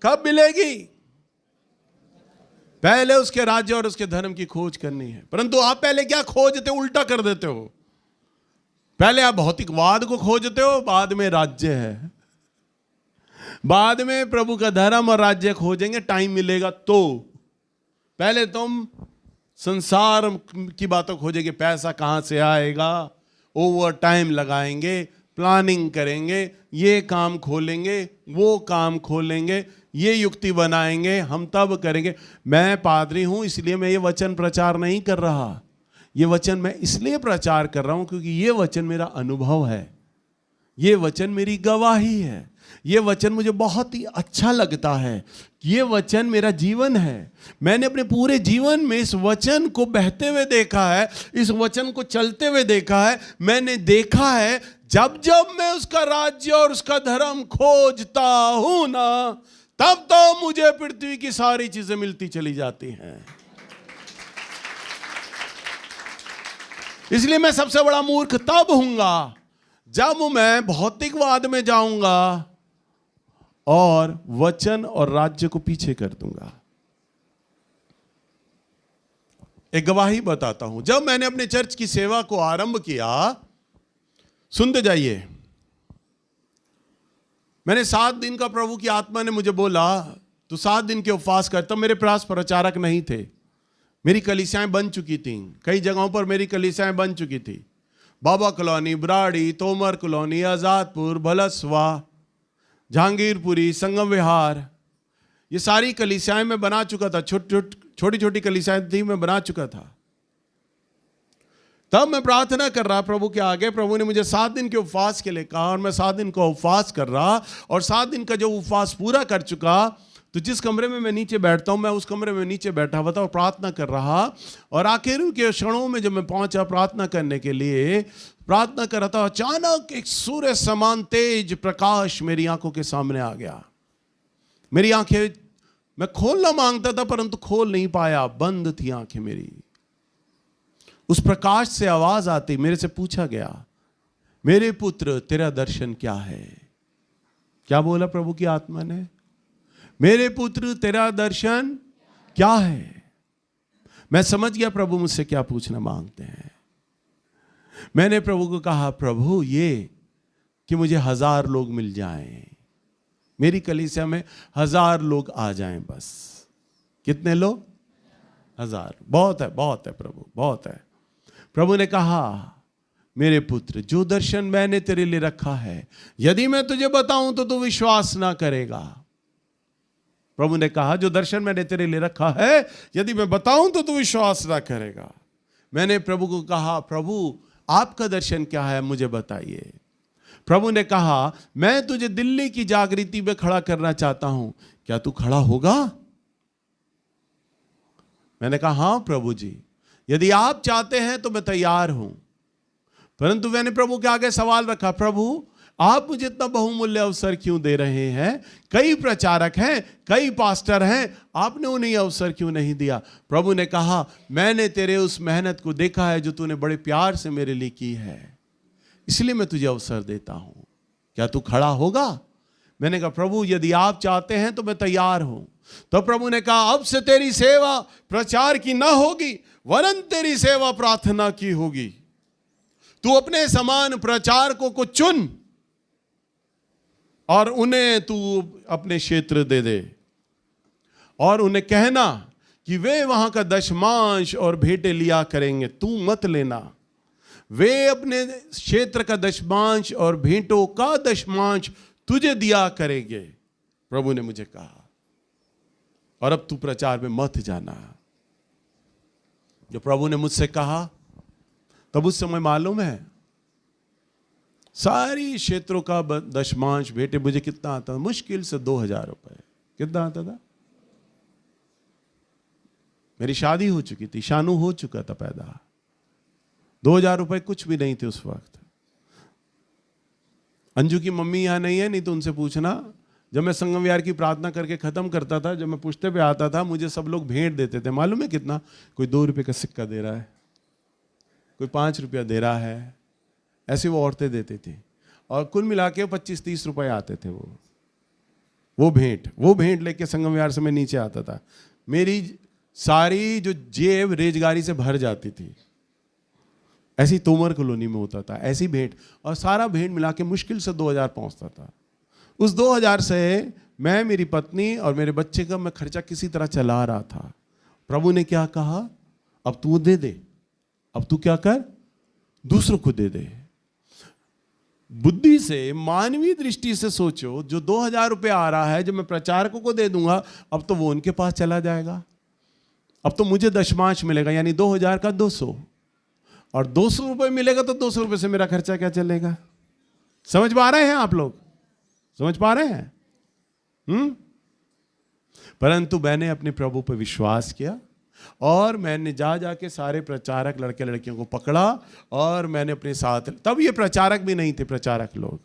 कब मिलेगी? पहले उसके राज्य और उसके धर्म की खोज करनी है। परंतु आप पहले क्या खोजते हो? उल्टा कर देते हो। पहले आप भौतिकवाद को खोजते हो, बाद में राज्य है, बाद में प्रभु का धर्म और राज्य खोजेंगे, टाइम मिलेगा तो। पहले तुम संसार की बातों खोजेंगे, पैसा कहां से आएगा, ओवर टाइम लगाएंगे, प्लानिंग करेंगे, ये काम खोलेंगे, वो काम खोलेंगे, ये युक्ति बनाएंगे, हम तब करेंगे। मैं पादरी हूं, इसलिए मैं ये वचन प्रचार नहीं कर रहा। ये वचन मैं इसलिए प्रचार कर रहा हूं क्योंकि ये वचन मेरा अनुभव है, ये वचन मेरी गवाही है, ये वचन मुझे बहुत ही अच्छा लगता है, ये वचन मेरा जीवन है। मैंने अपने पूरे जीवन में इस वचन को बहते हुए देखा है, इस वचन को चलते हुए देखा है। मैंने देखा है जब जब मैं उसका राज्य और उसका धर्म खोजता हूं ना, तब तो मुझे पृथ्वी की सारी चीजें मिलती चली जाती हैं। इसलिए मैं सबसे बड़ा मूर्ख तब हूंगा जब मैं भौतिकवाद में जाऊंगा और वचन और राज्य को पीछे कर दूंगा। एक गवाही बताता हूं। जब मैंने अपने चर्च की सेवा को आरंभ किया, सुनते जाइए, मैंने 7 दिन का प्रभु की आत्मा ने मुझे बोला तू 7 दिन के उपवास कर। तब मेरे पास प्रचारक नहीं थे, मेरी कलीसियाएं बन चुकी थी, कई जगहों पर मेरी कलीसियाएं बन चुकी थी। बाबा कॉलोनी, बराड़ी, तोमर कॉलोनी, आजादपुर, भलसवा, जहांगीरपुरी, संगम विहार, ये सारी कलीसियाएं मैं बना चुका था। छोटी छोटी कलीसियाएं थी, मैं बना चुका था। तब मैं प्रार्थना कर रहा प्रभु के आगे। प्रभु ने मुझे 7 दिन के उपवास के लिए कहा और मैं 7 दिन का उपवास कर रहा, और 7 दिन का जो उपवास पूरा कर चुका, तो जिस कमरे में मैं नीचे बैठता हूं, मैं उस कमरे में नीचे बैठा हुआ था और प्रार्थना कर रहा। और आखिर के क्षणों में जब मैं पहुंचा प्रार्थना करने के लिए, प्रार्थना कर रहा था, अचानक एक सूर्य समान तेज प्रकाश मेरी आंखों के सामने आ गया। मेरी आंखें मैं खोलना मांगता था परंतु खोल नहीं पाया, बंद थी आंखें मेरी। उस प्रकाश से आवाज आती, मेरे से पूछा गया, मेरे पुत्र तेरा दर्शन क्या है? क्या बोला प्रभु की आत्मा ने? मेरे पुत्र तेरा दर्शन क्या है? मैं समझ गया प्रभु मुझसे क्या पूछना मांगते हैं। मैंने प्रभु को कहा, प्रभु ये कि मुझे 1000 लोग मिल जाएं, मेरी कलीसिया में 1000 लोग आ जाएं बस। कितने लोग? 1000। बहुत है, बहुत है प्रभु, बहुत है। प्रभु ने कहा मेरे पुत्र, जो दर्शन मैंने तेरे लिए रखा है, यदि मैं तुझे बताऊं तो तू विश्वास ना करेगा। प्रभु ने कहा, जो दर्शन मैंने तेरे लिए रखा है, यदि मैं बताऊं तो तू विश्वास ना करेगा। मैंने प्रभु को कहा, प्रभु आपका दर्शन क्या है, मुझे बताइए। प्रभु ने कहा, मैं तुझे दिल्ली की जागृति में खड़ा करना चाहता हूं, क्या तू खड़ा होगा? मैंने कहा, हां प्रभु जी, यदि आप चाहते हैं तो मैं तैयार हूं। परंतु मैंने प्रभु के आगे सवाल रखा, प्रभु आप मुझे इतना बहुमूल्य अवसर क्यों दे रहे हैं? कई प्रचारक हैं, कई पास्टर हैं, आपने उन्हें अवसर क्यों नहीं दिया? प्रभु ने कहा, मैंने तेरे उस मेहनत को देखा है जो तूने बड़े प्यार से मेरे लिए की है, इसलिए मैं तुझे अवसर देता हूं। क्या तू खड़ा होगा? मैंने कहा, प्रभु यदि आप चाहते हैं तो मैं तैयार हूं। तो प्रभु ने कहा, अब से तेरी सेवा प्रचार की ना होगी, वरन तेरी सेवा प्रार्थना की होगी। तू अपने समान प्रचारकों को चुन और उन्हें तू अपने क्षेत्र दे दे, और उन्हें कहना कि वे वहां का दशमांश और भेंटें लिया करेंगे, तू मत लेना। वे अपने क्षेत्र का दशमांश और भेंटों का दशमांश तुझे दिया करेंगे, प्रभु ने मुझे कहा। और अब तू प्रचार में मत जाना। जो प्रभु ने मुझसे कहा, तब उस समय मालूम है सारी क्षेत्रों का दशमांश भेंटे मुझे कितना आता था? मुश्किल से 2000 रुपए। कितना आता था? मेरी शादी हो चुकी थी, शानू हो चुका था पैदा। 2000 रुपए कुछ भी नहीं थे उस वक्त। अंजू की मम्मी यहां नहीं है, नहीं तो उनसे पूछना। जब मैं संगम विहार की प्रार्थना करके खत्म करता था, जब मैं पुष्टे पे आता था, मुझे सब लोग भेंट देते थे। मालूम है कितना? कोई 2 रुपए का सिक्का दे रहा है, कोई 5 रुपया दे रहा है, ऐसे वो औरतें देती थी। और कुल मिला के 25-30 रुपए आते थे वो भेंट लेके संगम विहार से मैं नीचे आता था। मेरी सारी जो जेब रेजगारी से भर जाती थी। ऐसी तोमर कॉलोनी में होता था, ऐसी भेंट, और सारा भेंट मिला के मुश्किल से 2000 पहुंचता था। उस 2000 से मैं, मेरी पत्नी और मेरे बच्चे का मैं खर्चा किसी तरह चला रहा था। प्रभु ने क्या कहा? अब तू दे दे, अब तू क्या कर, दूसरों को दे दे। बुद्धि से, मानवीय दृष्टि से सोचो, जो 2000 रुपये आ रहा है, जो मैं प्रचारकों को दे दूंगा, अब तो वो उनके पास चला जाएगा। अब तो मुझे दशमांश मिलेगा, यानी 2000 का 200, और 200 रुपये मिलेगा तो 200 रुपये से मेरा खर्चा क्या चलेगा? समझ पा रहे हैं आप लोग? समझ पा रहे हैं? परंतु मैंने अपने प्रभु पर विश्वास किया, और मैंने जाके सारे प्रचारक लड़के लड़कियों को पकड़ा, और मैंने अपने साथ, तब ये प्रचारक भी नहीं थे, प्रचारक लोग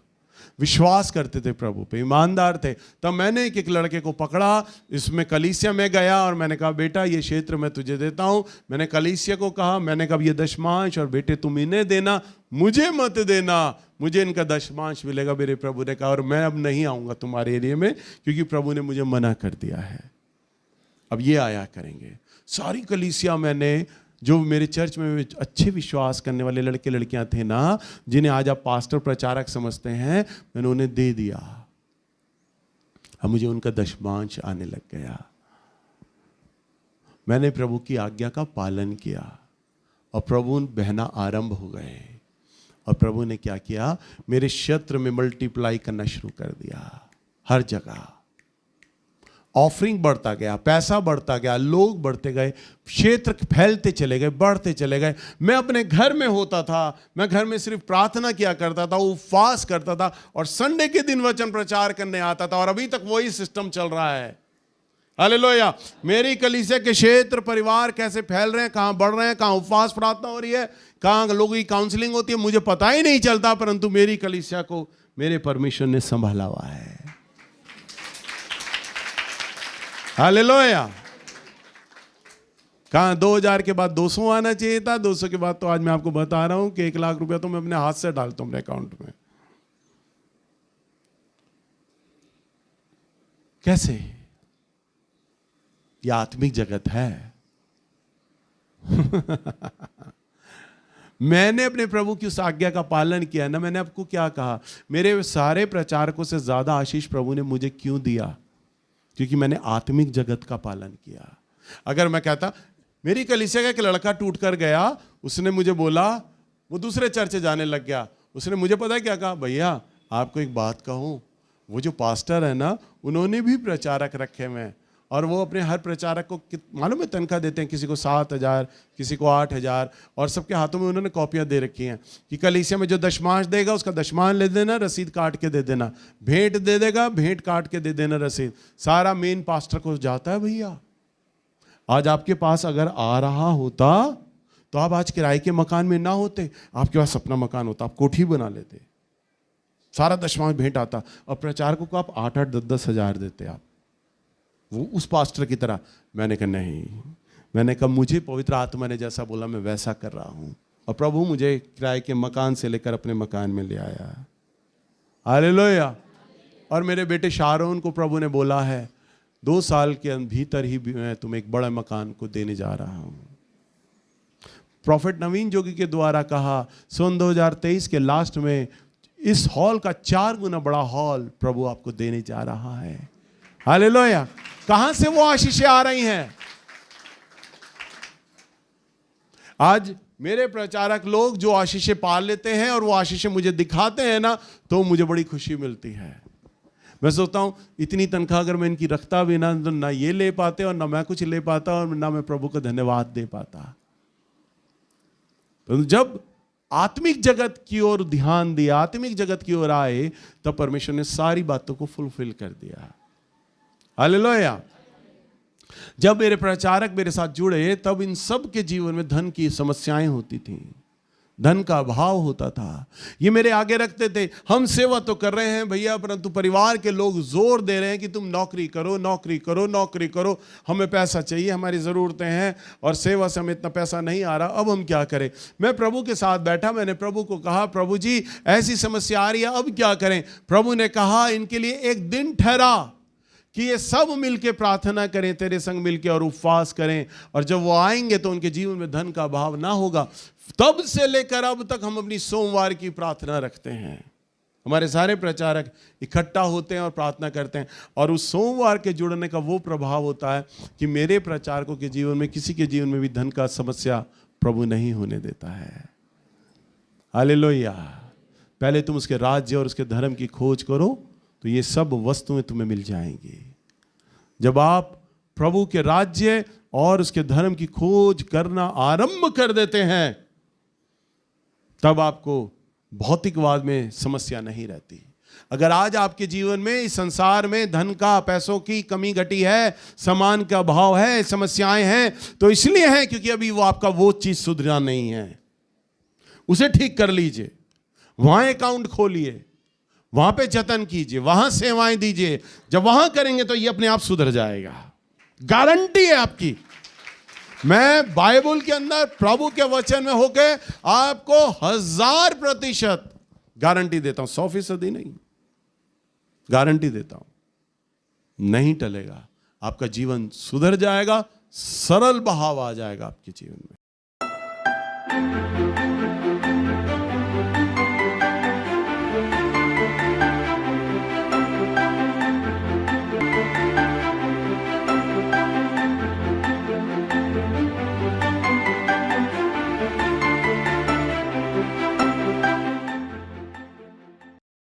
विश्वास करते थे प्रभु पे, ईमानदार थे। तब मैंने एक लड़के को पकड़ा, इसमें कलीसिया में गया, और मैंने कहा, बेटा ये क्षेत्र मैं तुझे देता हूं। मैंने कलीसिया को कहा, मैंने कहा ये दशमांश और बेटे तुम इन्हें देना, मुझे मत देना, मुझे इनका दशमांश मिलेगा। मेरे प्रभु ने कहा, और मैं अब नहीं आऊंगा तुम्हारे एरिया में, क्योंकि प्रभु ने मुझे मना कर दिया है, अब ये आया करेंगे। सारी कलीसिया मैंने, जो मेरे चर्च में अच्छे विश्वास करने वाले लड़के लड़कियां थे ना, जिन्हें आज आप पास्टर प्रचारक समझते हैं, मैंने उन्हें दे दिया। अब मुझे उनका दशमांश आने लग गया। मैंने प्रभु की आज्ञा का पालन किया, और प्रभु बहना आरंभ हो गए। और प्रभु ने क्या किया? मेरे क्षेत्र में मल्टीप्लाई करना शुरू कर दिया। हर जगह ऑफरिंग बढ़ता गया, पैसा बढ़ता गया, लोग बढ़ते गए, क्षेत्र फैलते चले गए, बढ़ते चले गए। मैं अपने घर में होता था, मैं घर में सिर्फ प्रार्थना किया करता था, उपवास करता था, और संडे के दिन वचन प्रचार करने आता था। और अभी तक वही सिस्टम चल रहा है। हालेलुया। मेरी कलीसिया के क्षेत्र परिवार कैसे फैल रहे हैं, कहां बढ़ रहे हैं, कहां उपवास प्रार्थना हो रही है, कहां लोगों की काउंसलिंग होती है, मुझे पता ही नहीं चलता। परंतु मेरी कलीसिया को मेरे परमेश्वर ने संभाला हुआ है। हालेलुया। कहां 2000 के बाद 200 आना चाहिए था, 200 के बाद तो आज मैं आपको बता रहा हूं कि 1 लाख रुपया तो मैं अपने हाथ से डालता हूं अपने अकाउंट में। कैसे? यह आत्मिक जगत है। मैंने अपने प्रभु की उस आज्ञा का पालन किया ना। मैंने आपको क्या कहा? मेरे सारे प्रचारकों से ज्यादा आशीष प्रभु ने मुझे क्यों दिया? क्योंकि मैंने आत्मिक जगत का पालन किया। अगर मैं कहता, मेरी कलीसिया का एक लड़का टूट कर गया, उसने मुझे बोला, वो दूसरे चर्च जाने लग गया। उसने मुझे पता है क्या कहा, भैया आपको एक बात कहूँ, वो जो पास्टर है ना, उन्होंने भी प्रचारक रखे हुए हैं, और वो अपने हर प्रचारक को मालूम है तनख्वाह देते हैं, किसी को 7,000, किसी को 8,000, और सबके हाथों में उन्होंने कॉपियां दे रखी हैं कि कलीसिया में जो दशमांश देगा उसका दशमांश ले देना, रसीद काट के दे देना, भेंट दे देगा, भेंट काट के दे देना, रसीद सारा मेन पास्टर को जाता है। भैया आज आपके पास अगर आ रहा होता तो आप आज किराए के मकान में ना होते, आपके पास अपना मकान होता, आप कोठी बना लेते, सारा दशमांश भेंट आता, और प्रचारकों को आप 8-8, 10-10 हजार देते आप, वो उस पास्टर की तरह। मैंने कहा नहीं, मैंने कहा मुझे पवित्र आत्मा ने जैसा बोला मैं वैसा कर रहा हूं, और प्रभु मुझे किराए के मकान से लेकर अपने मकान में ले आया। हालेलुया। और मेरे बेटे शारोन को प्रभु ने बोला है 2 साल के भीतर ही मैं तुम्हें एक बड़ा मकान को देने जा रहा हूं। प्रॉफिट नवीन जोगी के द्वारा कहा, सन 2023 के लास्ट में इस हॉल का 4 गुना बड़ा हॉल प्रभु आपको देने जा रहा है। हालेलुया। कहां से वो आशीषें आ रही हैं? आज मेरे प्रचारक लोग जो आशीषें पाल लेते हैं और वो आशीषें मुझे दिखाते हैं ना, तो मुझे बड़ी खुशी मिलती है। मैं सोचता हूं इतनी तनख्वाह अगर मैं इनकी रखता भी ना, तो ना ये ले पाते और ना मैं कुछ ले पाता और ना मैं प्रभु को धन्यवाद दे पाता। तो जब आत्मिक जगत की ओर ध्यान दिया, आत्मिक जगत की ओर आए, तब परमेश्वर ने सारी बातों को फुलफिल कर दिया। हालेलुया। जब मेरे प्रचारक मेरे साथ जुड़े, तब इन सब के जीवन में धन की समस्याएं होती थी, धन का अभाव होता था। ये मेरे आगे रखते थे, हम सेवा तो कर रहे हैं भैया, परंतु परिवार के लोग जोर दे रहे हैं कि तुम नौकरी करो, नौकरी करो, नौकरी करो, हमें पैसा चाहिए, हमारी ज़रूरतें हैं और सेवा से हमें इतना पैसा नहीं आ रहा, अब हम क्या करें। मैं प्रभु के साथ बैठा, मैंने प्रभु को कहा, प्रभु जी ऐसी समस्या आ रही है, अब क्या करें। प्रभु ने कहा इनके लिए एक दिन ठहरा कि ये सब मिलके प्रार्थना करें, तेरे संग मिलके, और उपवास करें, और जब वो आएंगे तो उनके जीवन में धन का अभाव ना होगा। तब से लेकर अब तक हम अपनी सोमवार की प्रार्थना रखते हैं। हमारे सारे प्रचारक इकट्ठा होते हैं और प्रार्थना करते हैं, और उस सोमवार के जुड़ने का वो प्रभाव होता है कि मेरे प्रचारकों के जीवन में, किसी के जीवन में भी धन का समस्या प्रभु नहीं होने देता है। हालेलुया। पहले तुम उसके राज्य और उसके धर्म की खोज करो, तो ये सब वस्तुएं तुम्हें मिल जाएंगी। जब आप प्रभु के राज्य और उसके धर्म की खोज करना आरंभ कर देते हैं, तब आपको भौतिकवाद में समस्या नहीं रहती। अगर आज आपके जीवन में, इस संसार में धन का, पैसों की कमी घटी है, सामान का अभाव है, समस्याएं हैं, तो इसलिए है क्योंकि अभी वो आपका वो चीज सुधरा नहीं है। उसे ठीक कर लीजिए, वहां अकाउंट खोलिए, वहां पे जतन कीजिए, वहां सेवाएं दीजिए। जब वहां करेंगे तो ये अपने आप सुधर जाएगा, गारंटी है आपकी। मैं बाइबल के अंदर प्रभु के वचन में होके आपको 1000% गारंटी देता हूं, 100% नहीं, गारंटी देता हूं। नहीं टलेगा, आपका जीवन सुधर जाएगा, सरल बहाव आ जाएगा आपके जीवन में।